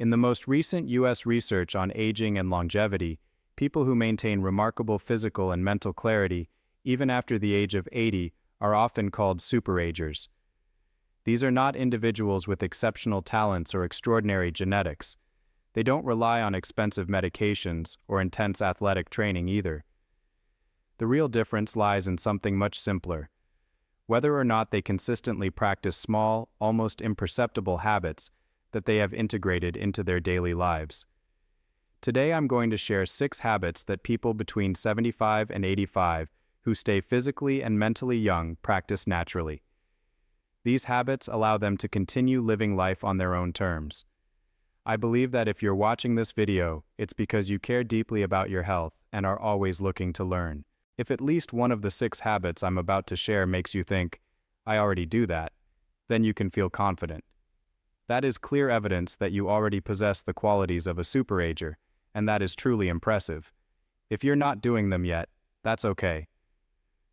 In the most recent U.S. research on aging and longevity, people who maintain remarkable physical and mental clarity, even after the age of 80, are often called superagers. These are not individuals with exceptional talents or extraordinary genetics. They don't rely on expensive medications or intense athletic training either. The real difference lies in something much simpler: whether or not they consistently practice small, almost imperceptible habits that they have integrated into their daily lives. Today I'm going to share 6 habits that people between 75 and 85 who stay physically and mentally young practice naturally. These habits allow them to continue living life on their own terms. I believe that if you're watching this video, it's because you care deeply about your health and are always looking to learn. If at least one of the 6 habits I'm about to share makes you think, "I already do that," then you can feel confident. That is clear evidence that you already possess the qualities of a superager, and that is truly impressive. If you're not doing them yet, that's okay.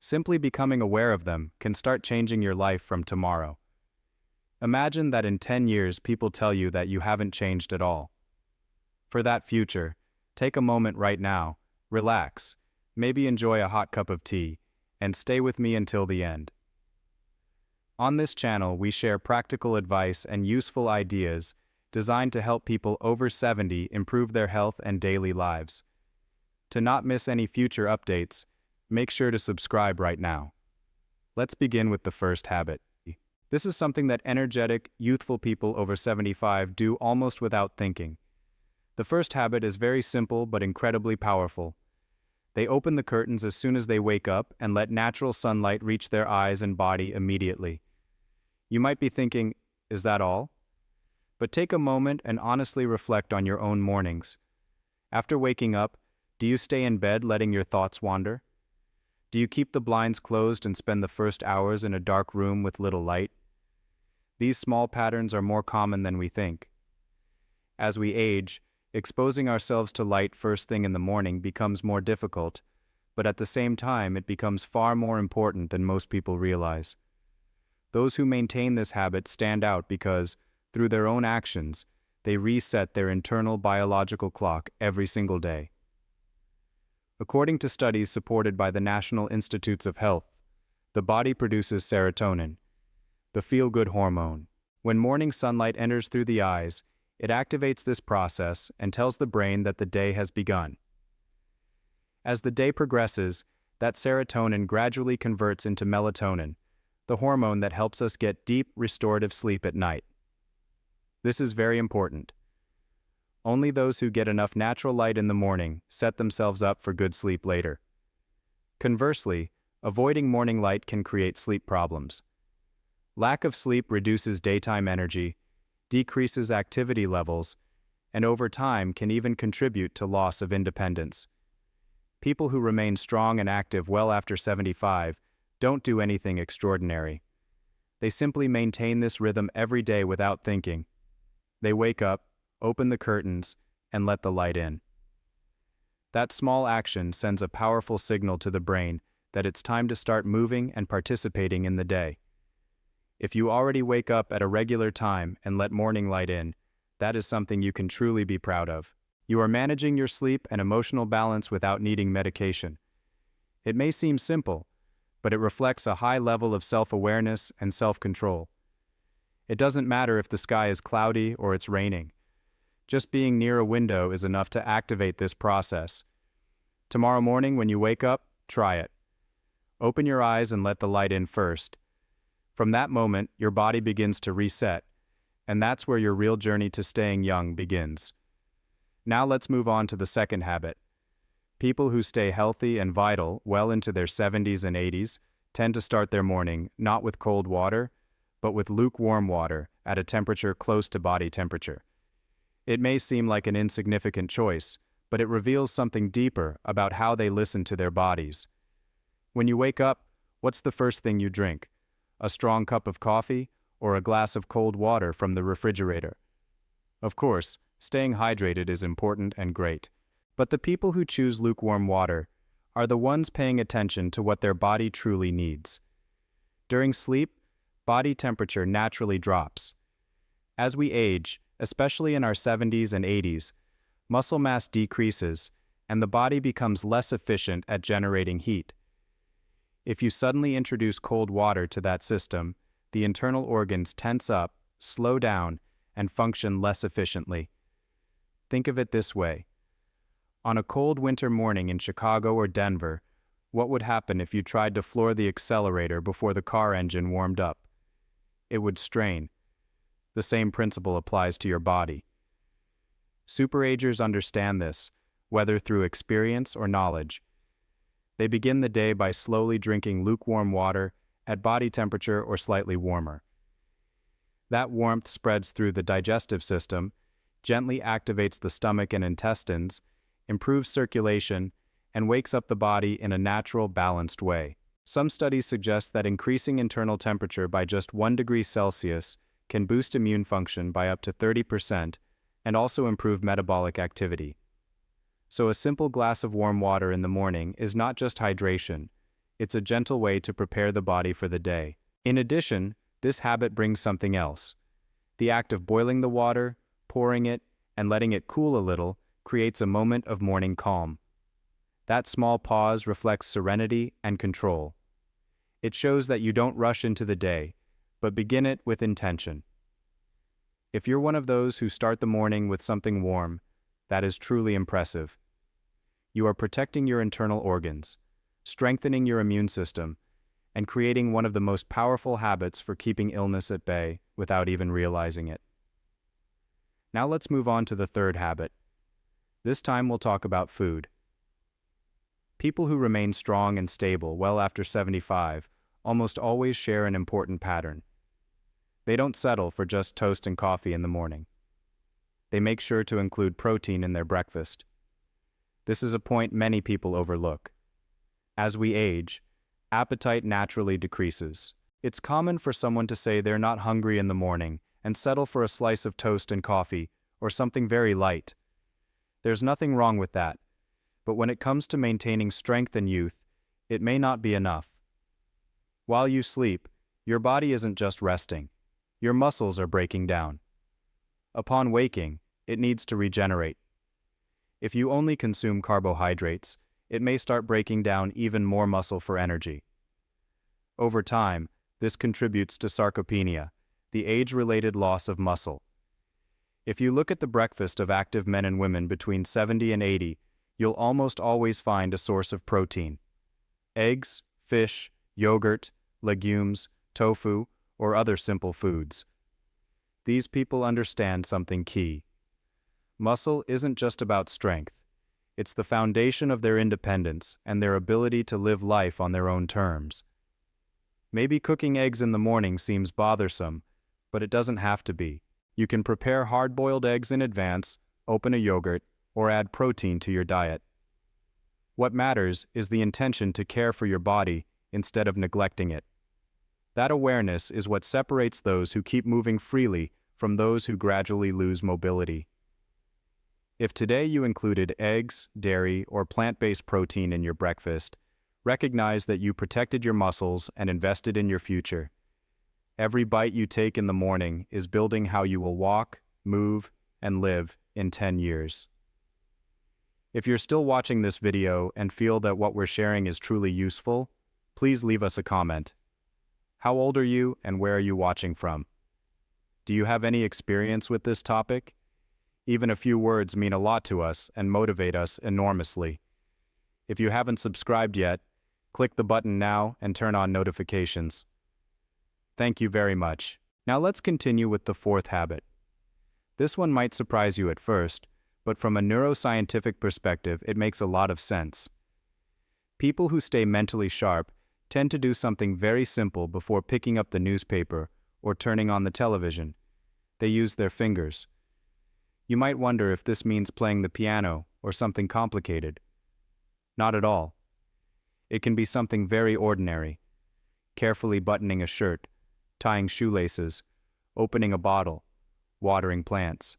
Simply becoming aware of them can start changing your life from tomorrow. Imagine that in 10 years people tell you that you haven't changed at all. For that future, take a moment right now, relax, maybe enjoy a hot cup of tea, and stay with me until the end. On this channel, we share practical advice and useful ideas designed to help people over 70 improve their health and daily lives. To not miss any future updates, make sure to subscribe right now. Let's begin with the first habit. This is something that energetic, youthful people over 75 do almost without thinking. The first habit is very simple but incredibly powerful. They open the curtains as soon as they wake up and let natural sunlight reach their eyes and body immediately. You might be thinking, is that all? But take a moment and honestly reflect on your own mornings. After waking up, do you stay in bed letting your thoughts wander? Do you keep the blinds closed and spend the first hours in a dark room with little light? These small patterns are more common than we think. As we age, exposing ourselves to light first thing in the morning becomes more difficult, but at the same time it becomes far more important than most people realize. Those who maintain this habit stand out because, through their own actions, they reset their internal biological clock every single day. According to studies supported by the National Institutes of Health, the body produces serotonin, the feel-good hormone. When morning sunlight enters through the eyes, it activates this process and tells the brain that the day has begun. As the day progresses, that serotonin gradually converts into melatonin, the hormone that helps us get deep, restorative sleep at night. This is very important. Only those who get enough natural light in the morning set themselves up for good sleep later. Conversely, avoiding morning light can create sleep problems. Lack of sleep reduces daytime energy, decreases activity levels, and over time can even contribute to loss of independence. People who remain strong and active well after 75 don't do anything extraordinary. They simply maintain this rhythm every day without thinking. They wake up, open the curtains, and let the light in. That small action sends a powerful signal to the brain that it's time to start moving and participating in the day. If you already wake up at a regular time and let morning light in, that is something you can truly be proud of. You are managing your sleep and emotional balance without needing medication. It may seem simple, but it reflects a high level of self-awareness and self-control. It doesn't matter if the sky is cloudy or it's raining. Just being near a window is enough to activate this process. Tomorrow morning when you wake up, try it. Open your eyes and let the light in first. From that moment, your body begins to reset, and that's where your real journey to staying young begins. Now let's move on to the second habit. People who stay healthy and vital well into their 70s and 80s tend to start their morning not with cold water, but with lukewarm water at a temperature close to body temperature. It may seem like an insignificant choice, but it reveals something deeper about how they listen to their bodies. When you wake up, what's the first thing you drink? A strong cup of coffee or a glass of cold water from the refrigerator? Of course, staying hydrated is important and great, but the people who choose lukewarm water are the ones paying attention to what their body truly needs. During sleep, body temperature naturally drops. As we age, Especially in our 70s and 80s, muscle mass decreases, and the body becomes less efficient at generating heat. If you suddenly introduce cold water to that system, the internal organs tense up, slow down, and function less efficiently. Think of it this way. On a cold winter morning in Chicago or Denver, what would happen if you tried to floor the accelerator before the car engine warmed up? It would strain. The same principle applies to your body. Superagers understand this, whether through experience or knowledge. They begin the day by slowly drinking lukewarm water at body temperature or slightly warmer. That warmth spreads through the digestive system, gently activates the stomach and intestines, improves circulation, and wakes up the body in a natural, balanced way. Some studies suggest that increasing internal temperature by just 1 degree Celsius can boost immune function by up to 30% and also improve metabolic activity. So a simple glass of warm water in the morning is not just hydration, it's a gentle way to prepare the body for the day. In addition, this habit brings something else. The act of boiling the water, pouring it, and letting it cool a little creates a moment of morning calm. That small pause reflects serenity and control. It shows that you don't rush into the day, but begin it with intention. If you're one of those who start the morning with something warm, that is truly impressive. You are protecting your internal organs, strengthening your immune system, and creating one of the most powerful habits for keeping illness at bay without even realizing it. Now let's move on to the third habit. This time we'll talk about food. People who remain strong and stable well after 75 almost always share an important pattern. They don't settle for just toast and coffee in the morning. They make sure to include protein in their breakfast. This is a point many people overlook. As we age, appetite naturally decreases. It's common for someone to say they're not hungry in the morning and settle for a slice of toast and coffee or something very light. There's nothing wrong with that, but when it comes to maintaining strength and youth, it may not be enough. While you sleep, your body isn't just resting. Your muscles are breaking down. Upon waking, it needs to regenerate. If you only consume carbohydrates, it may start breaking down even more muscle for energy. Over time, this contributes to sarcopenia, the age-related loss of muscle. If you look at the breakfast of active men and women between 70 and 80, you'll almost always find a source of protein. Eggs, fish, yogurt, legumes, tofu, or other simple foods. These people understand something key. Muscle isn't just about strength. It's the foundation of their independence and their ability to live life on their own terms. Maybe cooking eggs in the morning seems bothersome, but it doesn't have to be. You can prepare hard-boiled eggs in advance, open a yogurt, or add protein to your diet. What matters is the intention to care for your body instead of neglecting it. That awareness is what separates those who keep moving freely from those who gradually lose mobility. If today you included eggs, dairy, or plant-based protein in your breakfast, recognize that you protected your muscles and invested in your future. Every bite you take in the morning is building how you will walk, move, and live in 10 years. If you're still watching this video and feel that what we're sharing is truly useful, please leave us a comment. How old are you and where are you watching from? Do you have any experience with this topic? Even a few words mean a lot to us and motivate us enormously. If you haven't subscribed yet, click the button now and turn on notifications. Thank you very much. Now let's continue with the fourth habit. This one might surprise you at first, but from a neuroscientific perspective, it makes a lot of sense. People who stay mentally sharp tend to do something very simple before picking up the newspaper or turning on the television. They use their fingers. You might wonder if this means playing the piano or something complicated. Not at all. It can be something very ordinary. Carefully buttoning a shirt, tying shoelaces, opening a bottle, watering plants.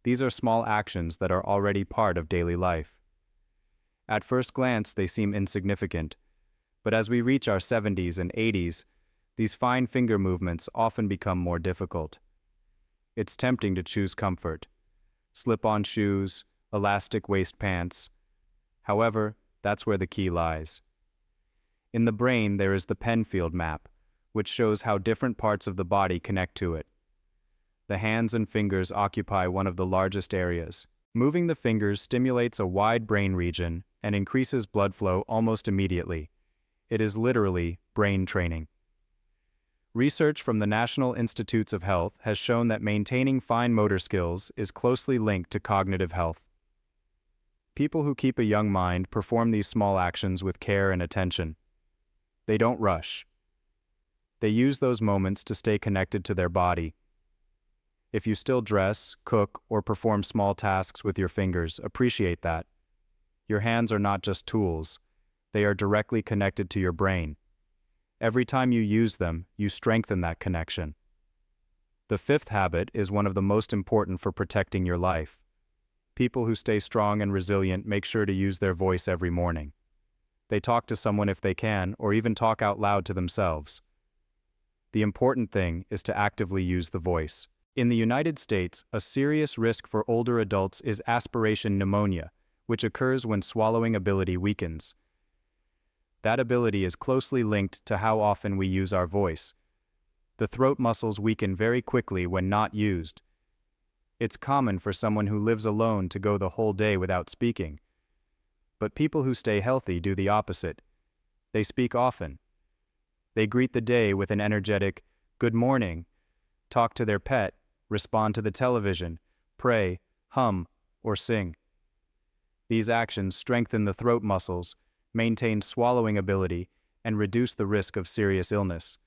These are small actions that are already part of daily life. At first glance, they seem insignificant, but as we reach our 70s and 80s, these fine finger movements often become more difficult. It's tempting to choose comfort. Slip-on shoes, elastic waist pants. However, that's where the key lies. In the brain, there is the Penfield map, which shows how different parts of the body connect to it. The hands and fingers occupy one of the largest areas. Moving the fingers stimulates a wide brain region and increases blood flow almost immediately. It is literally brain training. Research from the National Institutes of Health has shown that maintaining fine motor skills is closely linked to cognitive health. People who keep a young mind perform these small actions with care and attention. They don't rush. They use those moments to stay connected to their body. If you still dress, cook, or perform small tasks with your fingers, appreciate that. Your hands are not just tools. They are directly connected to your brain. Every time you use them, you strengthen that connection. The fifth habit is one of the most important for protecting your life. People who stay strong and resilient make sure to use their voice every morning. They talk to someone if they can, or even talk out loud to themselves. The important thing is to actively use the voice. In the United States, a serious risk for older adults is aspiration pneumonia, which occurs when swallowing ability weakens. That ability is closely linked to how often we use our voice. The throat muscles weaken very quickly when not used. It's common for someone who lives alone to go the whole day without speaking. But people who stay healthy do the opposite. They speak often. They greet the day with an energetic, "Good morning," talk to their pet, respond to the television, pray, hum, or sing. These actions strengthen the throat muscles, maintain swallowing ability, and reduce the risk of serious illness.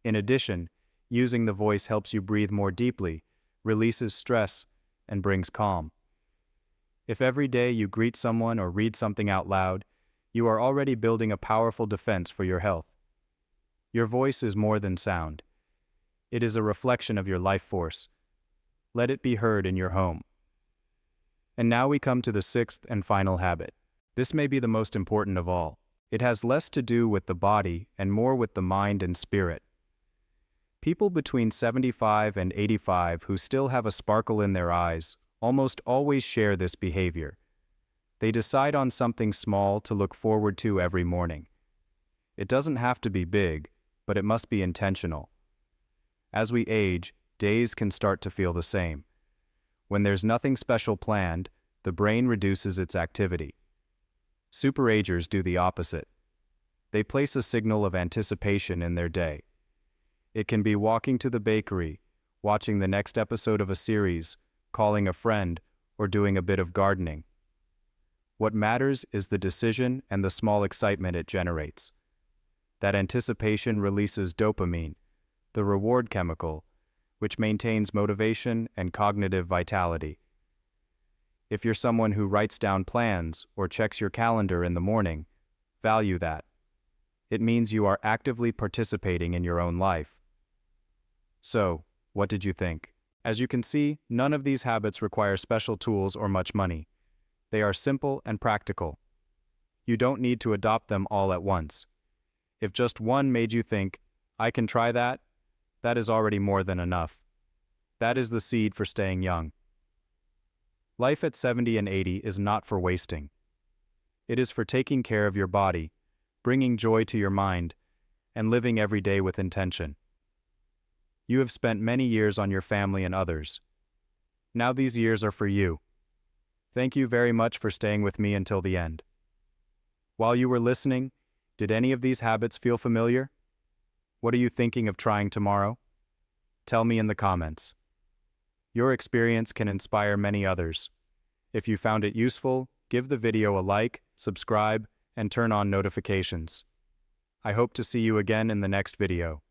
In addition, using the voice helps you breathe more deeply, releases stress, and brings calm. If every day you greet someone or read something out loud, you are already building a powerful defense for your health. Your voice is more than sound. It is a reflection of your life force. Let it be heard in your home. And now we come to the sixth and final habit. This may be the most important of all. It has less to do with the body and more with the mind and spirit. People between 75 and 85 who still have a sparkle in their eyes almost always share this behavior. They decide on something small to look forward to every morning. It doesn't have to be big, but it must be intentional. As we age, days can start to feel the same. When there's nothing special planned, the brain reduces its activity. Superagers do the opposite. They place a signal of anticipation in their day. It can be walking to the bakery, watching the next episode of a series, calling a friend, or doing a bit of gardening. What matters is the decision and the small excitement it generates. That anticipation releases dopamine, the reward chemical, which maintains motivation and cognitive vitality. If you're someone who writes down plans or checks your calendar in the morning, value that. It means you are actively participating in your own life. So, what did you think? As you can see, none of these habits require special tools or much money. They are simple and practical. You don't need to adopt them all at once. If just one made you think, "I can try that," that is already more than enough. That is the seed for staying young. Life at 70 and 80 is not for wasting. It is for taking care of your body, bringing joy to your mind, and living every day with intention. You have spent many years on your family and others. Now these years are for you. Thank you very much for staying with me until the end. While you were listening, did any of these habits feel familiar? What are you thinking of trying tomorrow? Tell me in the comments. Your experience can inspire many others. If you found it useful, give the video a like, subscribe, and turn on notifications. I hope to see you again in the next video.